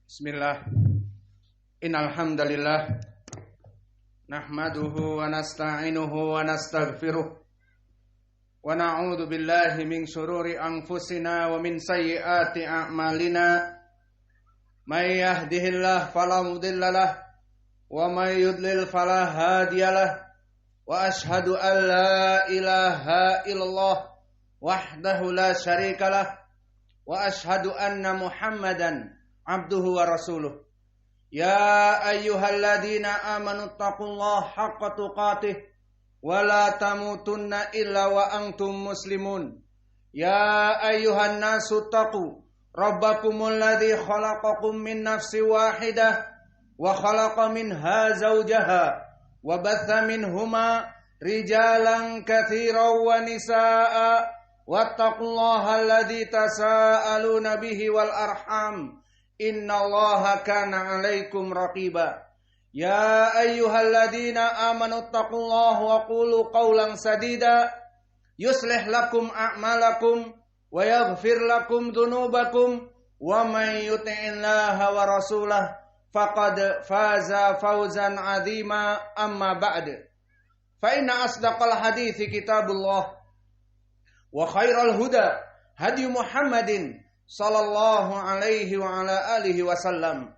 Bismillah. Innal hamdalillah nahmaduhu wa nasta'inuhu wa nastaghfiruh wa na'udzu billahi min shururi anfusina wa min sayyiati a'malina. May yahdihillahu fala mudhillalah wa may yudlil fala hadiyalah. Wa ashhadu an la ilaha illallah wahdahu la syarikalah wa ashhadu anna Muhammadan abduhu wa rasuluh. Ya ayyuhalladzina amanu taqullaha haqqa tuqatih wa la tamutunna illa wa antum muslimun. Ya ayyuhan nasu taqu rabbakumul ladzi khalaqakum min nafsin wahidah wa khalaqa minha zawjaha wa batha minhuma rijalan katsiran wa nisaa'a wattaqullaha alladzi tasaaluna bihi wal arham innallaha kana 'alaikum raqiba. Ya ayyuhalladzina amanu taqullaha wa qulu qawlan sadida yuslih lakum a'malakum wa yaghfir lakum dhunubakum wa may yuti'illaha wa rasulahu faqad faza fawzan 'azima. Amma ba'd. Fa inna asdaqal hadithi kitabullah wa khairal huda hadi Muhammadin sallallahu alaihi wa ala alihi wasallam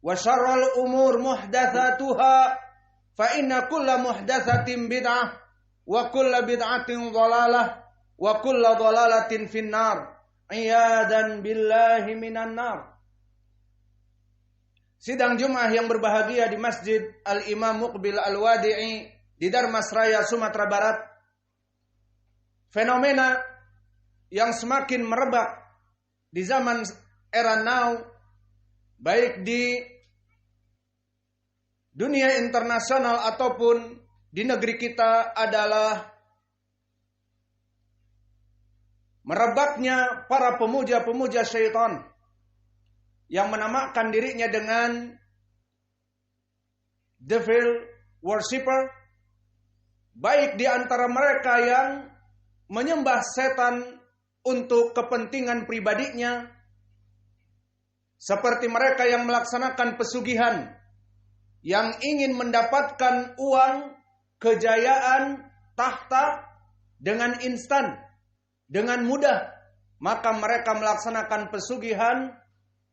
wa syarrul umur muhdatsatuha fa inna kulla muhdatsatin bid'ah wa kulla bid'atin dhalalah wa kulla dhalalatin finnar iyadan billahi minan nar. Sidang Jumat yang berbahagia di Masjid Al-Imam Muqbil Al-Wadi'i di Darmasraya, Sumatera Barat. Fenomena yang semakin merebak di zaman era now, baik di dunia internasional ataupun di negeri kita, adalah merebaknya para pemuja-pemuja syaitan yang menamakan dirinya dengan devil worshipper, baik di antara mereka yang menyembah setan untuk kepentingan pribadinya, seperti mereka yang melaksanakan pesugihan, yang ingin mendapatkan uang, kejayaan, tahta dengan instan, dengan mudah, maka mereka melaksanakan pesugihan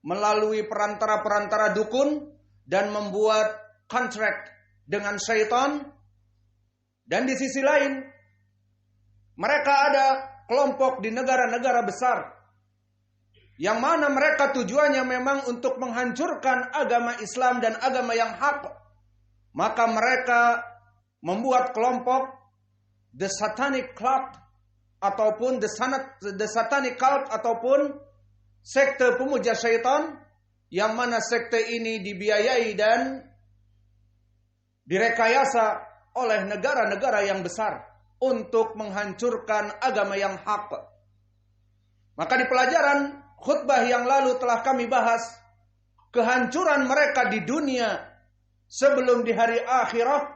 melalui perantara-perantara dukun dan membuat kontrak dengan syaitan. Dan di sisi lain, mereka ada kelompok di negara-negara besar yang mana mereka tujuannya memang untuk menghancurkan agama Islam dan agama yang hak. Maka mereka membuat kelompok The Satanic Club ataupun The Satanic Cult ataupun sekte pemuja syaitan, yang mana sekte ini dibiayai dan direkayasa oleh negara-negara yang besar untuk menghancurkan agama yang hak. Maka di pelajaran khutbah yang lalu telah kami bahas kehancuran mereka di dunia sebelum di hari akhirat,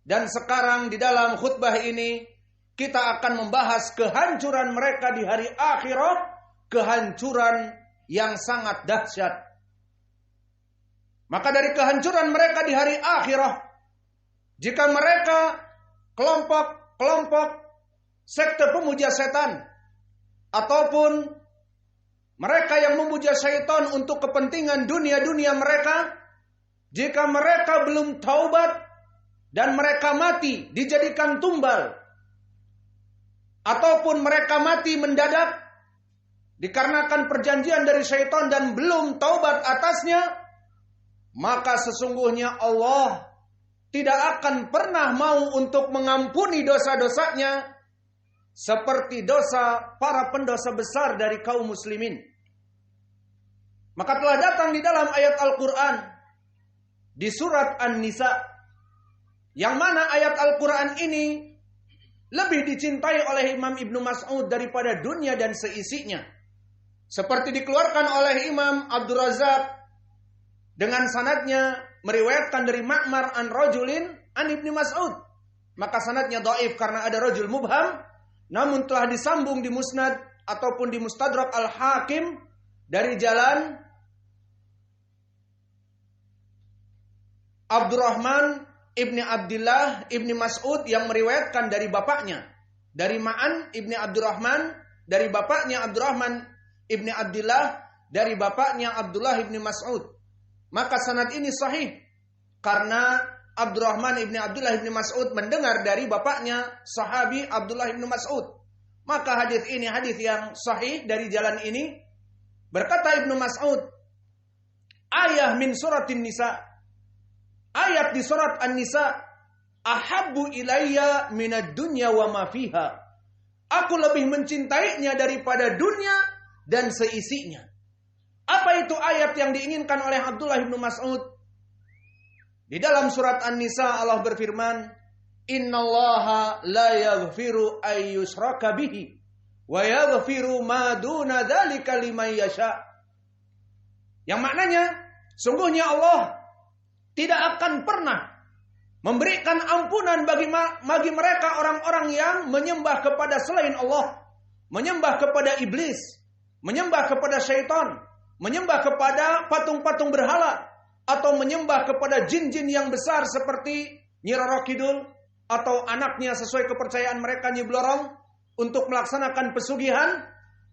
dan sekarang di dalam khutbah ini kita akan membahas kehancuran mereka di hari akhirat, kehancuran yang sangat dahsyat. Maka dari kehancuran mereka di hari akhirat, jika mereka kelompok sekte pemuja setan ataupun mereka yang memuja syaitan untuk kepentingan dunia-dunia mereka, jika mereka belum taubat dan mereka mati dijadikan tumbal, ataupun mereka mati mendadak dikarenakan perjanjian dari syaitan dan belum taubat atasnya, maka sesungguhnya Allah tidak akan pernah mau untuk mengampuni dosa-dosanya seperti dosa para pendosa besar dari kaum muslimin. Maka telah datang di dalam ayat Al-Quran di surat An-Nisa, yang mana ayat Al-Quran ini lebih dicintai oleh Imam Ibnu Mas'ud daripada dunia dan seisinya. Seperti dikeluarkan oleh Imam Abdul Razak dengan sanadnya meriwayatkan dari Ma'mar an rajulin an Ibnu Mas'ud. Maka sanadnya dhaif karena ada rajul mubham, namun telah disambung di Musnad ataupun di Mustadrak Al-Hakim dari jalan Abdurrahman ibni Abdullah ibni Mas'ud yang meriwayatkan dari bapaknya. Dari Ma'an ibni Abdurrahman, dari bapaknya Abdurrahman ibni Abdullah, dari bapaknya Abdullah ibni Mas'ud. Maka sanad ini sahih. Karena Abdurrahman ibni Abdullah ibni Mas'ud mendengar dari bapaknya sahabi Abdullah ibni Mas'ud. Maka hadis ini hadis yang sahih dari jalan ini. Berkata Ibnu Mas'ud, ayah min suratin nisa. Ayat di surat An-Nisa, ahabbu ilayya minad dunya wa ma fiha. Aku lebih mencintainya daripada dunia dan seisinya. Apa itu ayat yang diinginkan oleh Abdullah bin Mas'ud? Di dalam surat An-Nisa Allah berfirman, innallaha la yaghfiru ay yushraka bihi wa yaghfiru ma duna dzalika liman yasha. Yang maknanya, sungguhnya Allah tidak akan pernah memberikan ampunan bagi mereka orang-orang yang menyembah kepada selain Allah, menyembah kepada iblis, menyembah kepada syaitan, menyembah kepada patung-patung berhala, atau menyembah kepada jin-jin yang besar seperti Nyi Roro Kidul atau anaknya sesuai kepercayaan mereka Nyi Blorong untuk melaksanakan pesugihan.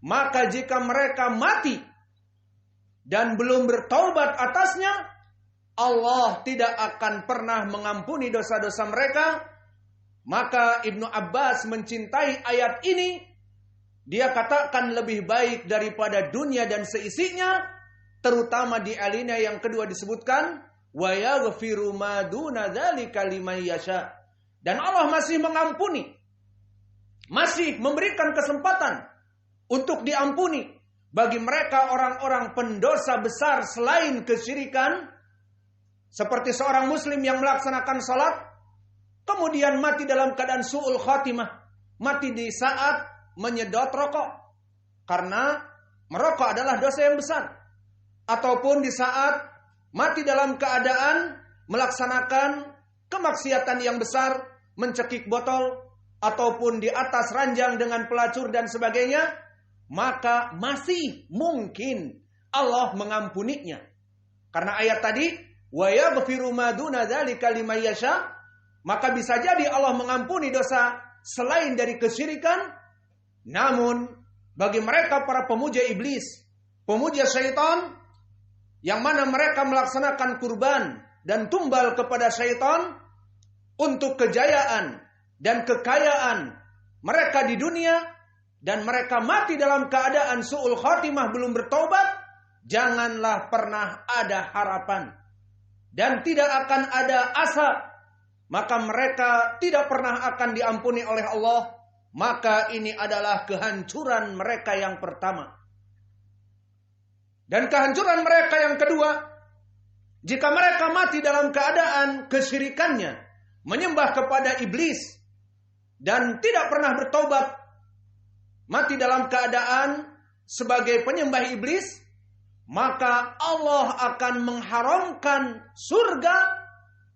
Maka jika mereka mati dan belum bertaubat atasnya, Allah tidak akan pernah mengampuni dosa-dosa mereka. Maka Ibnu Abbas mencintai ayat ini. Dia katakan lebih baik daripada dunia dan seisinya. Terutama di alinea yang kedua disebutkan, wa yaghfiru ma duna dzalika liman yasha. Dan Allah masih mengampuni, masih memberikan kesempatan untuk diampuni bagi mereka orang-orang pendosa besar selain kesyirikan. Seperti seorang muslim yang melaksanakan salat, kemudian mati dalam keadaan su'ul khatimah, mati di saat menyedot rokok, karena merokok adalah dosa yang besar. Ataupun di saat mati dalam keadaan melaksanakan kemaksiatan yang besar, mencekik botol, ataupun di atas ranjang dengan pelacur dan sebagainya, maka masih mungkin Allah mengampuninya. Karena ayat tadi, wa yaghfiru ma duna dzalika liman yasha, maka bisa jadi Allah mengampuni dosa selain dari kesyirikan. Namun bagi mereka para pemuja iblis, pemuja syaitan, yang mana mereka melaksanakan kurban dan tumbal kepada syaitan untuk kejayaan dan kekayaan mereka di dunia, dan mereka mati dalam keadaan su'ul khatimah belum bertaubat, janganlah pernah ada harapan dan tidak akan ada asa, maka mereka tidak pernah akan diampuni oleh Allah. Maka ini adalah kehancuran mereka yang pertama. Dan kehancuran mereka yang kedua, jika mereka mati dalam keadaan kesyirikannya, menyembah kepada iblis, dan tidak pernah bertobat, mati dalam keadaan sebagai penyembah iblis, maka Allah akan mengharamkan surga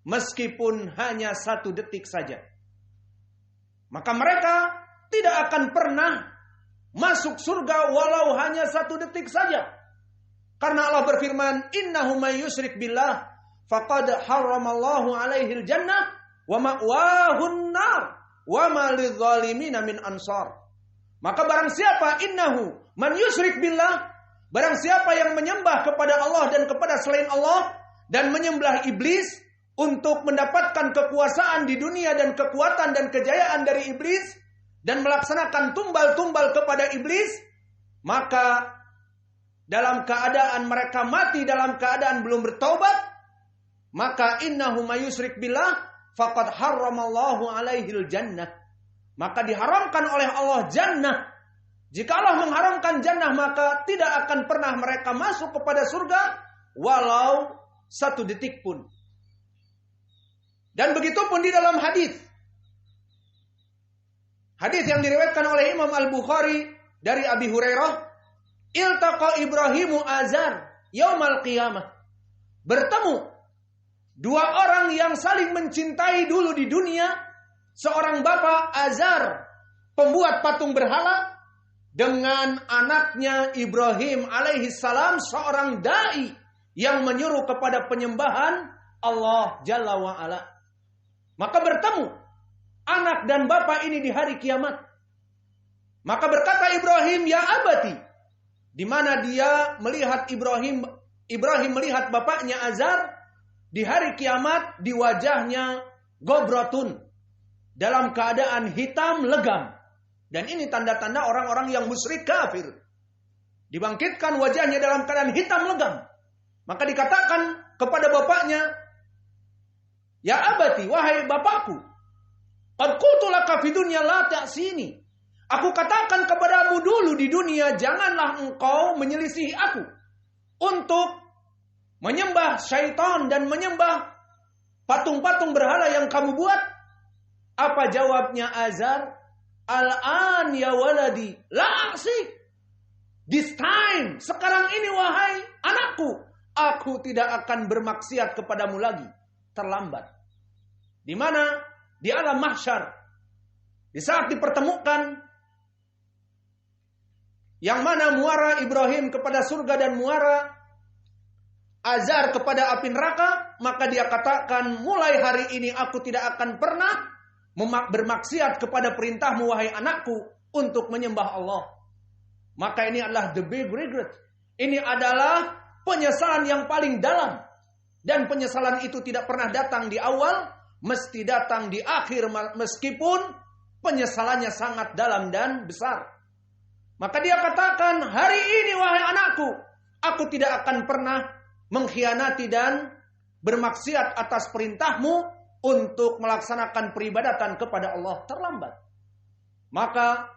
meskipun hanya 1 detik saja. Maka mereka tidak akan pernah masuk surga walau hanya 1 detik saja. Karena Allah berfirman, innahu may yusyrik billah faqad harramallahu alaihil jannah wa ma'wahun nar wa ma lidzalimina min ansar. Maka barang siapa innahu man yusyrik billah, barang siapa yang menyembah kepada Allah dan kepada selain Allah dan menyembah iblis untuk mendapatkan kekuasaan di dunia dan kekuatan dan kejayaan dari iblis dan melaksanakan tumbal-tumbal kepada iblis, maka dalam keadaan mereka mati dalam keadaan belum bertaubat, maka innahu may yusyrik billah faqad harramallahu alaihil jannah, maka diharamkan oleh Allah jannah. Jika Allah mengharamkan jannah, maka tidak akan pernah mereka masuk kepada surga walau 1 detik pun. Dan begitu pun di dalam hadis yang diriwayatkan oleh Imam Al-Bukhari dari Abi Hurairah, iltaqa Ibrahimu Azar yaumal qiyamah. Bertemu 2 orang yang saling mencintai dulu di dunia, seorang bapak Azar, pembuat patung berhala, dengan anaknya Ibrahim alaihi salam, seorang dai yang menyuruh kepada penyembahan Allah Jalla wa'ala. Maka bertemu anak dan bapak ini di hari kiamat. Maka berkata Ibrahim, ya abati. Di mana dia melihat Ibrahim melihat bapaknya Azar di hari kiamat, di wajahnya gobratun, dalam keadaan hitam legam. Dan ini tanda-tanda orang-orang yang musyrik kafir. Dibangkitkan wajahnya dalam keadaan hitam legam. Maka dikatakan kepada bapaknya, ya abati, wahai bapakku, qad qultu laka fid dunya la ta'sini. Aku katakan kepadamu dulu di dunia, janganlah engkau menyelisihi aku untuk menyembah syaitan dan menyembah patung-patung berhala yang kamu buat. Apa jawabnya Azar? Al-an ya waladi la a'sik. This time, sekarang ini wahai anakku, aku tidak akan bermaksiat kepadamu lagi. Terlambat. Di mana? Di alam mahsyar. Di saat dipertemukan, yang mana muara Ibrahim kepada surga dan muara Azar kepada api neraka, maka dia katakan, mulai hari ini aku tidak akan pernah bermaksiat kepada perintahmu wahai anakku untuk menyembah Allah. Maka ini adalah the big regret. Ini adalah penyesalan yang paling dalam. Dan penyesalan itu tidak pernah datang di awal, mesti datang di akhir, meskipun penyesalannya sangat dalam dan besar. Maka dia katakan, hari ini wahai anakku, aku tidak akan pernah mengkhianati dan bermaksiat atas perintahmu untuk melaksanakan peribadatan kepada Allah. Terlambat. Maka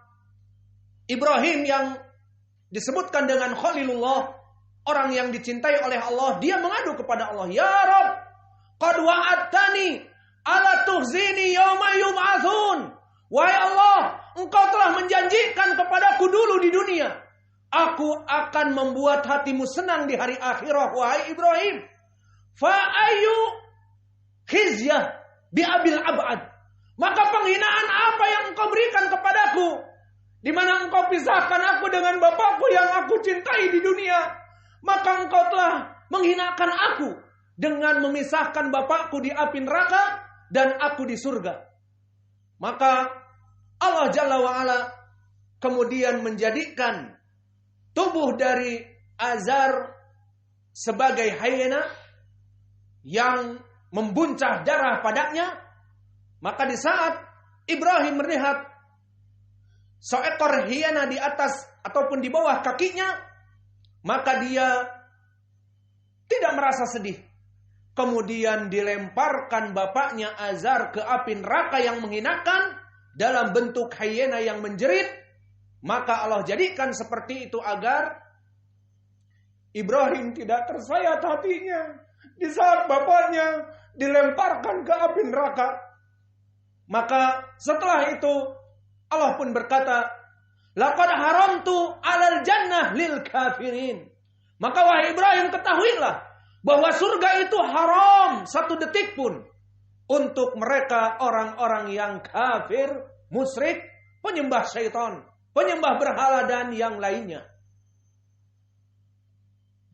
Ibrahim yang disebutkan dengan Khalilullah, orang yang dicintai oleh Allah, dia mengadu kepada Allah, ya Rabb, qad wa'adtani ala tuhzini yawma yub'atsun. Wahai Allah, engkau telah menjanjikan kepadaku dulu di dunia, aku akan membuat hatimu senang di hari akhirah, wahai Ibrahim. Fa ayu khizyah bi abil abad. Maka penghinaan apa yang engkau berikan kepadaku, di mana engkau pisahkan aku dengan bapakku yang aku cintai di dunia. Maka engkau telah menghinakan aku dengan memisahkan bapakku di api neraka dan aku di surga. Maka Allah Jalla wa'ala kemudian menjadikan tubuh dari Azar sebagai hyena yang membuncah darah padanya. Maka di saat Ibrahim melihat seekor hyena di atas ataupun di bawah kakinya, maka dia tidak merasa sedih. Kemudian dilemparkan bapaknya Azar ke api neraka yang menghinakan dalam bentuk hyena yang menjerit. Maka Allah jadikan seperti itu agar Ibrahim tidak tersayat hatinya di saat bapaknya dilemparkan ke api neraka. Maka setelah itu Allah pun berkata, laqad haramtu 'alal jannah lil kafirin. Maka wahai Ibrahim, ketahuilah bahwa surga itu haram satu detik pun untuk mereka orang-orang yang kafir, musyrik, penyembah syaitan, penyembah berhala dan yang lainnya.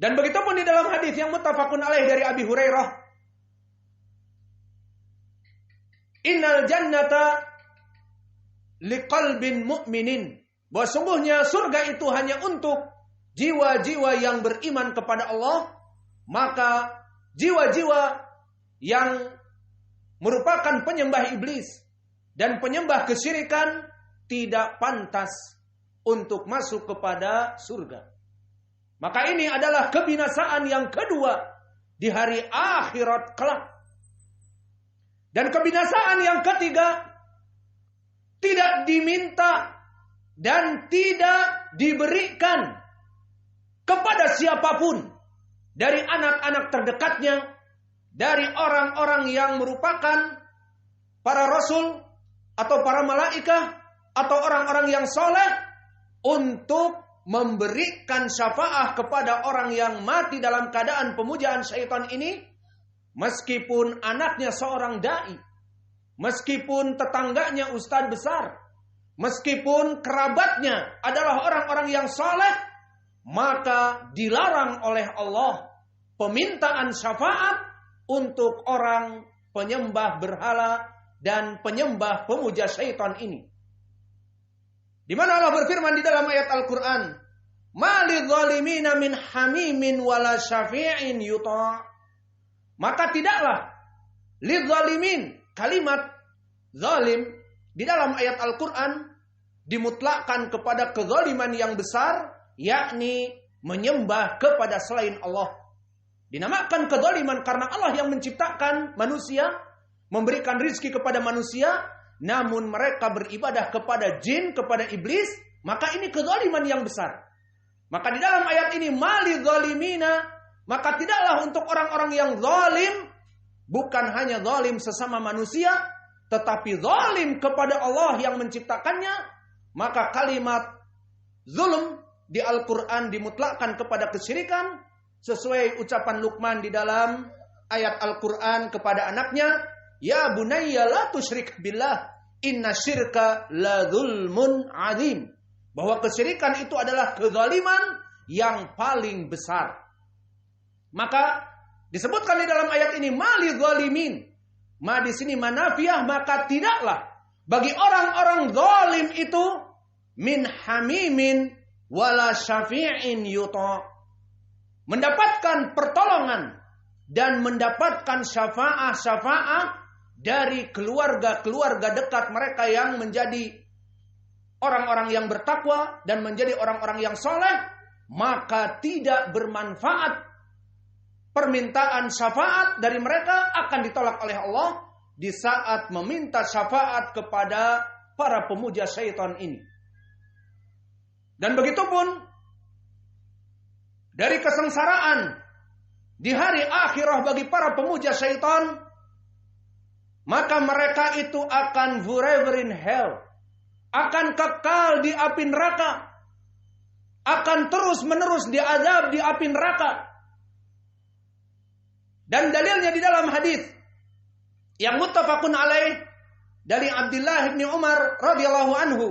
Dan begitu pun di dalam hadis yang muttafaqun alaih dari Abi Hurairah, innal jannata liqalbin mu'minin, bahwa sungguhnya surga itu hanya untuk jiwa-jiwa yang beriman kepada Allah. Maka jiwa-jiwa yang merupakan penyembah iblis dan penyembah kesyirikan tidak pantas untuk masuk kepada surga. Maka ini adalah kebinasaan yang kedua di hari akhirat kelak. Dan kebinasaan yang ketiga, tidak diminta dan tidak diberikan kepada siapapun dari anak-anak terdekatnya, dari orang-orang yang merupakan para rasul atau para malaikah atau orang-orang yang soleh, untuk memberikan syafaat kepada orang yang mati dalam keadaan pemujaan syaitan ini, meskipun anaknya seorang dai, meskipun tetangganya ustadz besar, meskipun kerabatnya adalah orang-orang yang soleh, maka dilarang oleh Allah pemintaan syafaat untuk orang penyembah berhala dan penyembah pemuja syaitan ini. Di mana Allah berfirman di dalam ayat Al-Quran, "Ma lidzalimina min hamimin wala syafi'in yuta'." Maka tidaklah lidzalimin, kalimat zalim di dalam ayat Al-Quran dimutlakkan kepada kezaliman yang besar, yakni menyembah kepada selain Allah. Dinamakan kezaliman karena Allah yang menciptakan manusia, memberikan rizki kepada manusia, namun mereka beribadah kepada jin, kepada iblis, maka ini kezaliman yang besar. Maka di dalam ayat ini, mali zalimina, maka tidaklah untuk orang-orang yang zalim, bukan hanya zalim sesama manusia, tetapi zalim kepada Allah yang menciptakannya. Maka kalimat zulm di Al-Quran dimutlakkan kepada kesyirikan, sesuai ucapan Luqman di dalam ayat Al-Quran kepada anaknya, "Ya bunayya la tusyrik billah, inna syirka la zulmun azim." Bahwa kesyirikan itu adalah kezaliman yang paling besar. Maka disebutkan di dalam ayat ini, mali zalimin. Ma di sini manafiyah, maka tidaklah bagi orang-orang zalim itu min hamimin wala syafi'in yuta', mendapatkan pertolongan dan mendapatkan syafa'ah dari keluarga-keluarga dekat mereka yang menjadi orang-orang yang bertakwa dan menjadi orang-orang yang soleh, maka tidak bermanfaat. Permintaan syafaat dari mereka akan ditolak oleh Allah di saat meminta syafaat kepada para pemuja syaitan ini. Dan begitu pun dari kesengsaraan di hari akhirah bagi para pemuja syaitan, maka mereka itu akan forever in hell, akan kekal di api neraka, akan terus menerus diazab di api neraka. Dan dalilnya di dalam hadis yang muttafaqun alaih dari Abdullah bin Umar radhiyallahu anhu,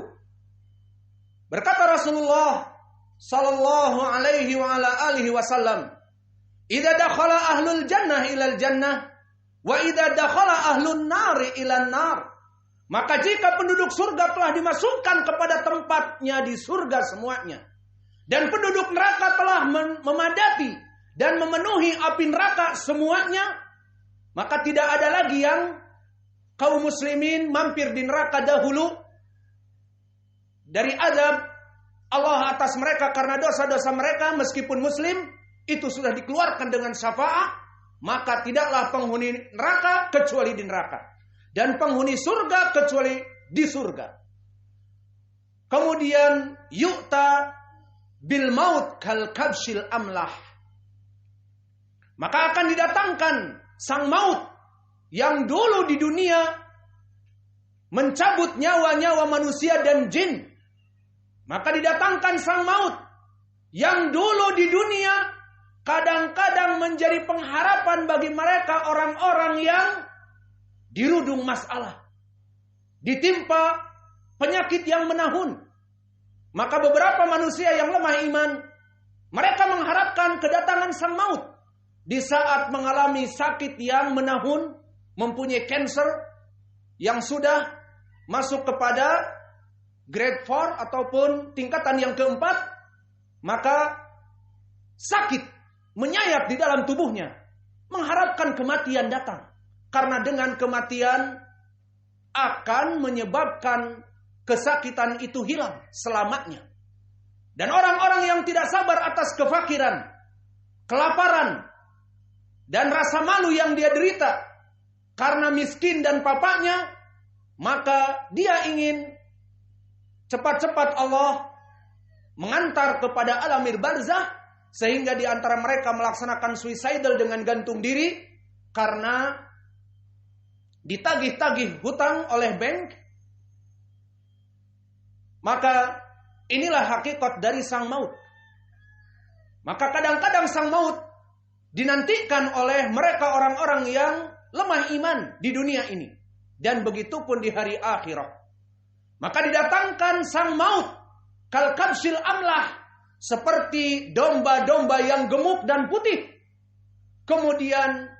berkata Rasulullah sallallahu alaihi wa ala alihi wasallam, "Idza dakhala ahlul jannah ilal jannah wa idza dakhala ahlun nari ilan nar." Maka jika penduduk surga telah dimasukkan kepada tempatnya di surga semuanya, dan penduduk neraka telah memadati dan memenuhi api neraka semuanya, maka tidak ada lagi yang kaum muslimin mampir di neraka dahulu dari azab Allah atas mereka karena dosa-dosa mereka. Meskipun muslim, itu sudah dikeluarkan dengan syafaat, maka tidaklah penghuni neraka kecuali di neraka, dan penghuni surga kecuali di surga. Kemudian yu'ta bil maut kal kabshil amlah, maka akan didatangkan sang maut yang dulu di dunia mencabut nyawa-nyawa manusia dan jin. Maka didatangkan sang maut yang dulu di dunia kadang-kadang menjadi pengharapan bagi mereka orang-orang yang dirudung masalah, ditimpa penyakit yang menahun. Maka beberapa manusia yang lemah iman, mereka mengharapkan kedatangan sang maut di saat mengalami sakit yang menahun, mempunyai kanker yang sudah masuk kepada grade 4 ataupun tingkatan yang keempat, maka sakit menyayat di dalam tubuhnya, mengharapkan kematian datang. Karena dengan kematian akan menyebabkan kesakitan itu hilang selamanya. Dan orang-orang yang tidak sabar atas kefakiran, kelaparan, dan rasa malu yang dia derita karena miskin dan papanya, maka dia ingin cepat-cepat Allah mengantar kepada alamir barzah, sehingga di antara mereka melaksanakan suicidal dengan gantung diri karena ditagih-tagih hutang oleh bank. Maka inilah hakikat dari sang maut. Maka kadang-kadang sang maut dinantikan oleh mereka orang-orang yang lemah iman di dunia ini, dan begitu pun di hari akhirat. Maka didatangkan sang maut kal kabsil amlah, seperti domba-domba yang gemuk dan putih. Kemudian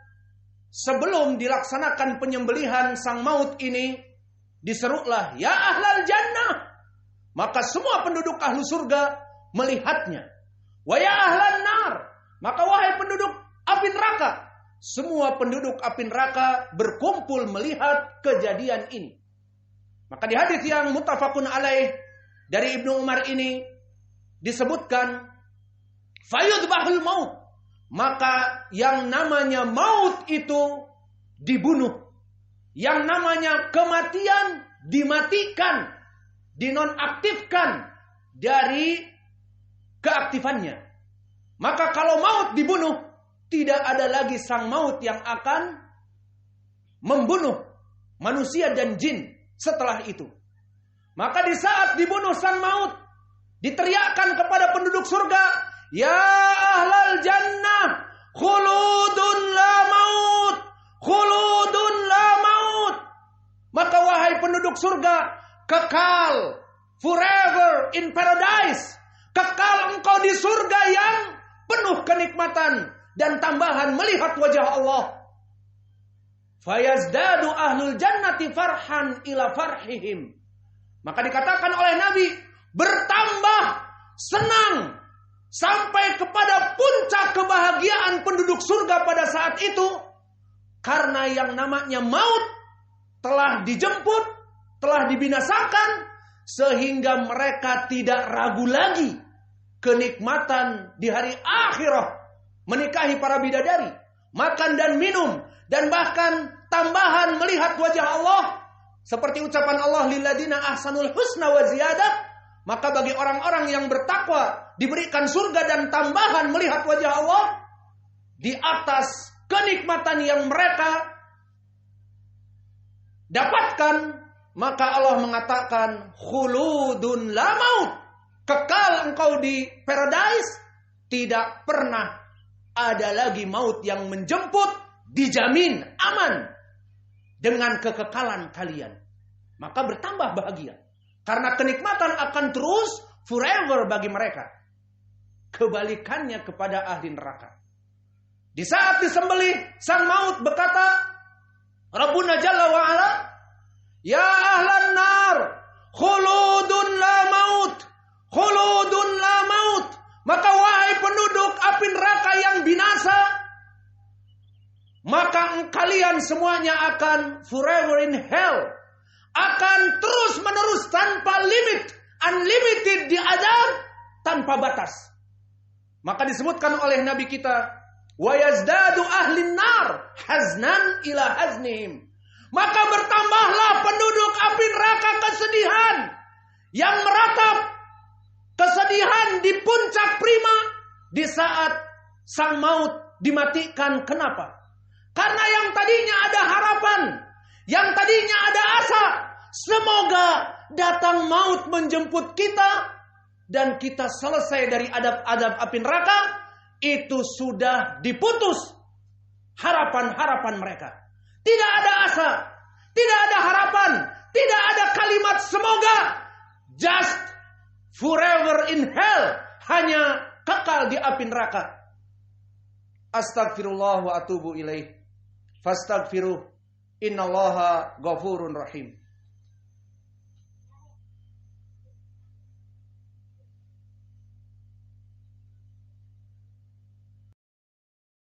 sebelum dilaksanakan penyembelihan sang maut ini, diserulah, ya ahlal jannah. Maka semua penduduk ahlu surga melihatnya. Wa ya ahlan nar. Maka wahai penduduk api neraka. Semua penduduk api neraka berkumpul melihat kejadian ini. Maka di hadis yang muttafaqun alaih dari Ibnu Umar ini disebutkan, fayudbahul maut. Maka yang namanya maut itu dibunuh. Yang namanya kematian dimatikan, dinonaktifkan dari keaktifannya. Maka kalau maut dibunuh, tidak ada lagi sang maut yang akan membunuh manusia dan jin setelah itu. Maka di saat dibunuh sang maut, diteriakkan kepada penduduk surga, ya ahlal jannah, khuludun la maut, khuludun la maut. Maka wahai penduduk surga, kekal, forever in paradise. Kekal engkau di surga yang penuh kenikmatan dan tambahan melihat wajah Allah. Fayazdadu ahlul jannati farhan ila farhihim. Maka dikatakan oleh Nabi, bertambah senang sampai kepada puncak kebahagiaan penduduk surga pada saat itu, karena yang namanya maut telah dijemput, telah dibinasakan, sehingga mereka tidak ragu lagi kenikmatan di hari akhirah, menikahi para bidadari, makan dan minum, dan bahkan tambahan melihat wajah Allah, seperti ucapan Allah, lilladina ahsanul husna wa ziyadah. Maka bagi orang-orang yang bertakwa diberikan surga dan tambahan melihat wajah Allah di atas kenikmatan yang mereka dapatkan. Maka Allah mengatakan, khuludun la maut. Kekal engkau di paradise, tidak pernah ada lagi maut yang menjemput, dijamin aman dengan kekekalan kalian. Maka bertambah bahagia, karena kenikmatan akan terus forever bagi mereka. Kebalikannya kepada ahli neraka. Di saat disembelih, sang maut berkata, Rabbuna Jalla wa Ala, ya ahlan nar, khuludun la maut, khuludun la maut. Maka wahai penduduk api neraka yang binasa, maka kalian semuanya akan forever in hell, akan terus menerus tanpa limit, unlimited di azab, tanpa batas. Maka disebutkan oleh Nabi kita, wa yazdadu ahlin nar haznan ila haznihim. Maka bertambahlah penduduk api neraka kesedihan yang meratap, kesedihan di puncak prima di saat sang maut dimatikan. Kenapa? Karena yang tadinya ada harapan, yang tadinya ada asa, semoga datang maut menjemput kita dan kita selesai dari adab-adab api neraka, itu sudah diputus harapan-harapan mereka. Tidak ada asa, tidak ada harapan, tidak ada kalimat semoga, just forever in hell, hanya kekal di api neraka. Astagfirullah wa atubu ilaih. Fastaghfiruh, innallaha ghafurun rahim.